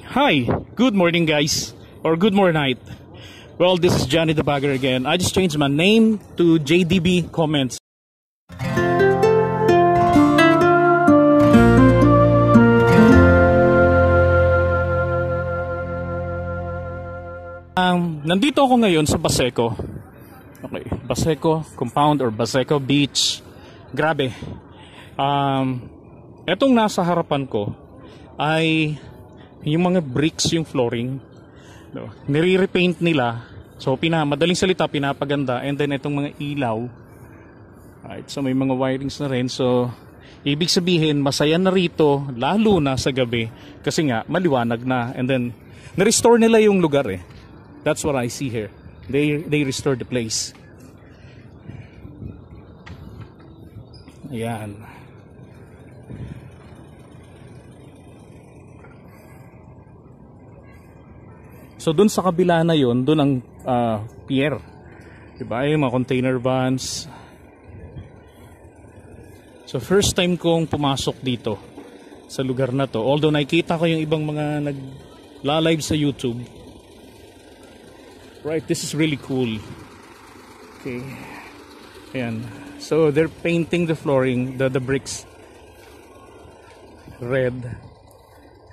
Hi, good morning guys, or good morning night. Well, this is Johnny the Bagger again. I just changed my name to JDB Comments. Nandito ako ngayon sa Baseco. Okay, Baseco Compound or Baseco Beach. Grabe. Etong nasa harapan ko ay yung mga bricks, yung flooring. No, nire-repaint nila. So madaling salita, pinapaganda. And then itong mga ilaw. Right, so may mga wirings na rin. So ibig sabihin, masaya na rito, lalo na sa gabi. Kasi nga, maliwanag na. And then, na-restore nila yung lugar eh. That's what I see here. They restored the place. Ayan. So dun sa kabila na yon, dun ang pier. Diba? Yung mga container vans. So first time kong pumasok dito sa lugar na to. Although nakikita ko yung ibang mga nagla-live sa YouTube. Right, this is really cool. Okay. Ayan. So they're painting the flooring, the bricks red.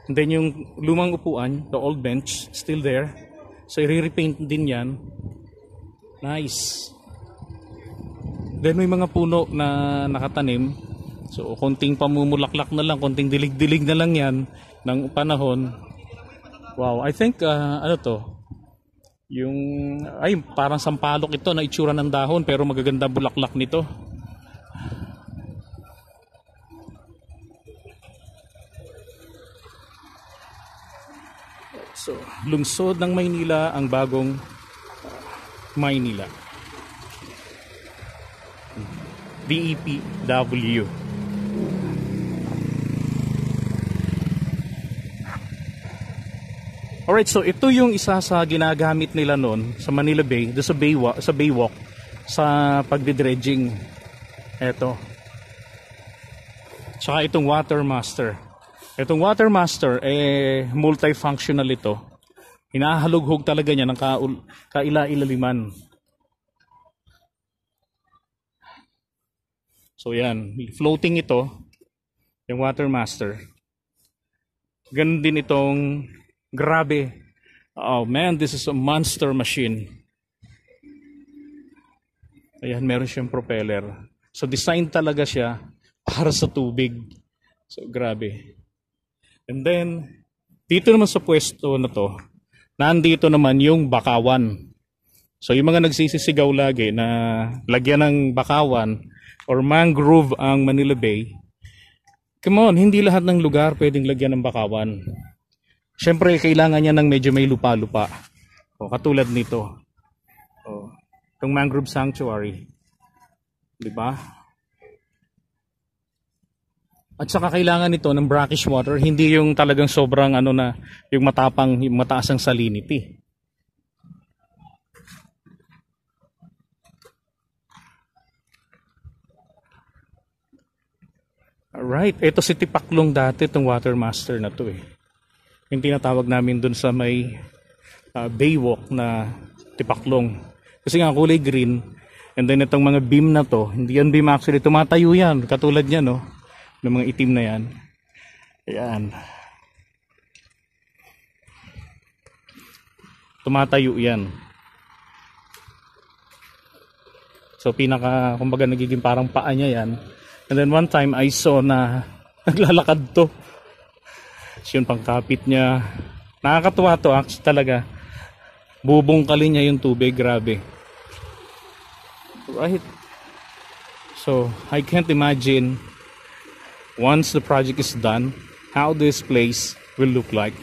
And then yung lumang upuan, the old bench, still there. So i-repaint din yan. Nice. Then may mga puno na nakatanim. So konting pamumulaklak na lang, konting dilig-dilig na lang yan ng panahon. Wow, I think ano to? Parang sampalok ito na itsura ng dahon pero magaganda bulaklak nito. So, lungsod ng Maynila ang bagong Maynila. DEPW. Alright, so ito yung isa sa ginagamit nila noon sa Manila Bay, sa Baywalk, sa pagdidredging. Ito. Tsaka itong Watermaster. Itong Watermaster, multifunctional ito. Hinahalughog talaga niya ng kaila-ilaliman. So yan, floating ito, yung Watermaster. Ganun din itong grabe. Oh man, this is a monster machine. Ayan, meron siyang propeller. So design talaga siya para sa tubig. So grabe. And then, dito naman sa pwesto na to, nandito naman yung bakawan. So yung mga nagsisisigaw lagi na lagyan ng bakawan or mangrove ang Manila Bay, come on, hindi lahat ng lugar pwedeng lagyan ng bakawan. Siyempre, kailangan niya ng medyo may lupa-lupa. O, katulad nito. O, itong mangrove sanctuary. Diba? At saka kailangan ito ng brackish water, hindi yung talagang sobrang yung matapang, yung mataas ang salinity. Alright, ito si Tipaklong dati, itong Watermaster na to eh. Yung tinatawag namin dun sa may Baywalk na Tipaklong. Kasi nga kulay green. And then itong mga beam na to, hindi yan beam actually, tumatayo yan. Katulad niya, no? Ng mga itim na yan. Ayan. Tumatayo yan. So kumbaga nagiging parang paa niya yan. And then one time I saw na naglalakad to. Yun pangkapit niya. Nakakatuwa to actually talaga. Bubungkalin niya yung tubig, grabe. Right? So, I can't imagine once the project is done, how this place will look like.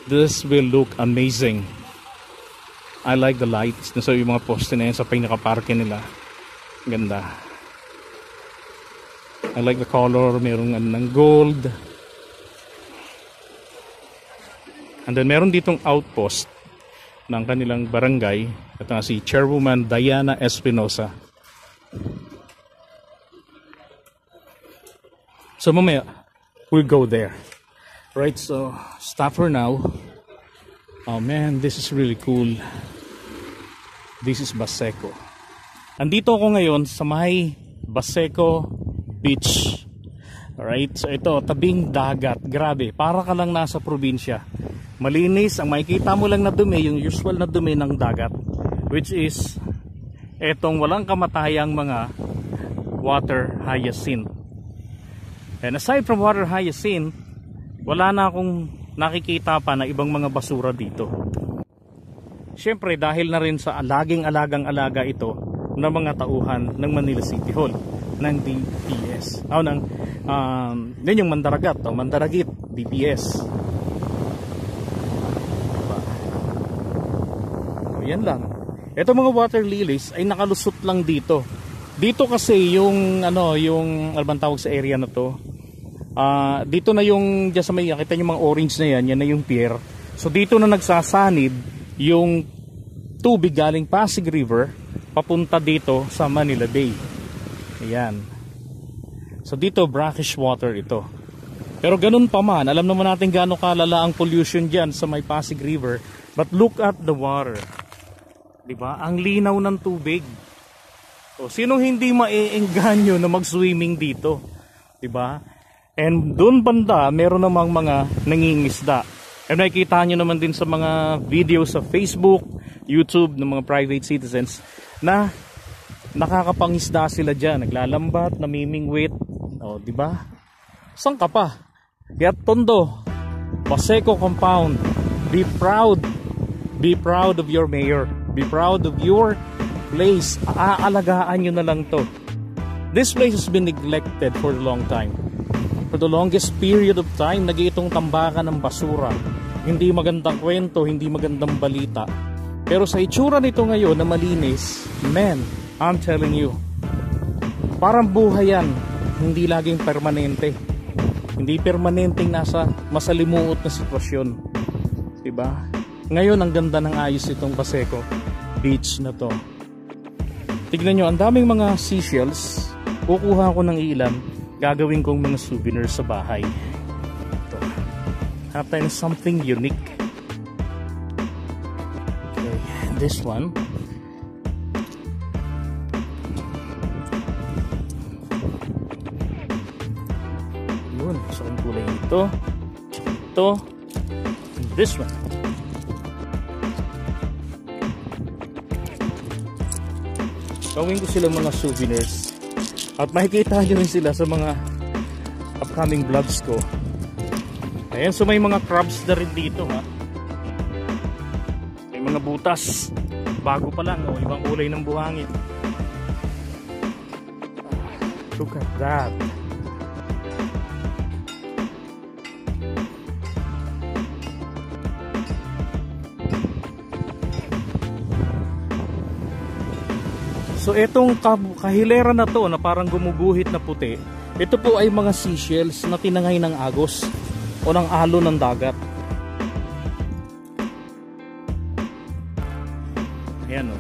This will look amazing. I like the lights. So, yung mga poste na yan sa pinaka-parke nila. Ganda. I like the color. Merong ng gold. And then meron ditong outpost ng kanilang barangay. Ito nga si Chairwoman Diana Espinosa. So mamaya, we'll go there. Right, so stop for now. Oh man, this is really cool. This is Baseco. Andito ako ngayon sa may Baseco Beach. Alright, so ito, tabing dagat. Grabe, para ka lang nasa probinsya. Malinis, ang makikita mo lang na dumi, yung usual na dumi ng dagat. Which is, etong walang kamatayang mga water hyacinth. And aside from water hyacinth, wala na akong nakikita pa na ibang mga basura dito. Siyempre dahil na rin sa laging alagang-alaga ito ng mga tauhan ng Manila City Hall ng DPS. Yan yung Mandaragat o Mandaragit DPS. Diba? So, yan lang. Ito mga water lilies ay nakalusot lang dito. Dito kasi yung yung alban tawag sa area na to. Dito na yung dyan sa may kita yung mga orange na yan na yung pier. So dito na nagsasanid yung tubig galing Pasig River papunta dito sa Manila Bay. Ayan. So dito brackish water ito. Pero ganun pa man, alam naman natin gaano kalala ang pollution dyan sa may Pasig River. But look at the water. Diba? Ang linaw ng tubig. So sinong hindi maeengganyo na mag-swimming dito? Diba? And doon banda, meron namang mga nangingisda. And nakikita nyo naman din sa mga videos sa Facebook, YouTube ng mga private citizens na nakakapangisda sila dyan. Naglalambat, namimingwit. O, diba? Saan ka pa? Kaya Tondo, Baseco Compound, be proud. Be proud of your mayor. Be proud of your place. Aalagaan nyo na lang to. This place has been neglected for a long time. For the longest period of time, nag-iitong tambakan ng basura. Hindi magandang kwento, hindi magandang balita. Pero sa itsura nito ngayon na malinis, man, I'm telling you, parang buhay yan. Hindi laging permanente. Hindi permanenteng nasa masalimuot na sitwasyon. Diba? Ngayon, ang ganda ng ayos itong Baseco Beach na to. Tignan nyo, ang daming mga seashells. Kukuha ko ng ilan. Gagawin kong mga souvenirs sa bahay. Ito. Have tayo something unique. Okay, this one. Yun, gusto kong kulay ito. Ito. And this one. Gawin ko sila mga souvenirs. At makikita nyo rin sila sa mga upcoming vlogs ko. Ayan, so may mga crabs na rin dito ha. May mga butas. Bago pa lang, oh, ibang kulay ng buhangin. Look at that. So itong kahilera na to na parang gumuguhit na puti, ito po ay mga seashells na tinangay ng agos o ng alon ng dagat. Ayan o.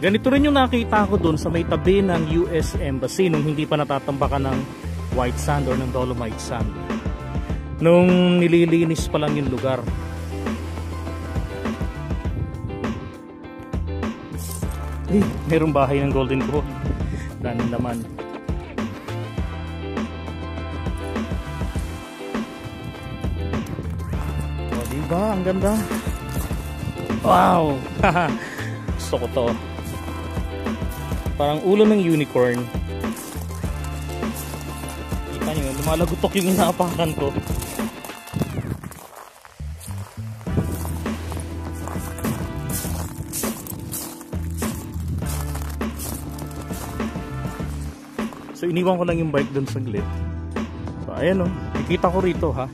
Ganito rin yung nakita ko dun sa may tabi ng US Embassy nung hindi pa natatambakan ng white sand or ng dolomite sand. Nung nililinis pa lang yung lugar. Merong bahay ng golden crow. Daming laman. O, diba? Ang ganda. Wow! Gusto ko to. Parang ulo ng unicorn. Kita nyo, lumalagutok yung inaapakan ko. So iniwan ko lang yung bike dun saglit. So ayan o, ikita ko rito ha.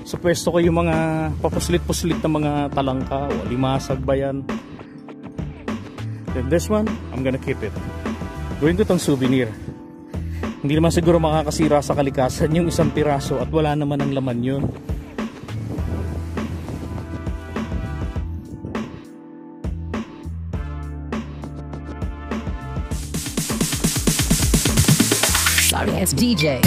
Sa pwesto ko yung mga papuslit-puslit na mga talangka o limasag ba yan. Then this one, I'm gonna keep it. Gawin ko itong souvenir. Hindi naman siguro makakasira sa kalikasan yung isang piraso at wala naman ang laman yun. Sorry, it's DJ.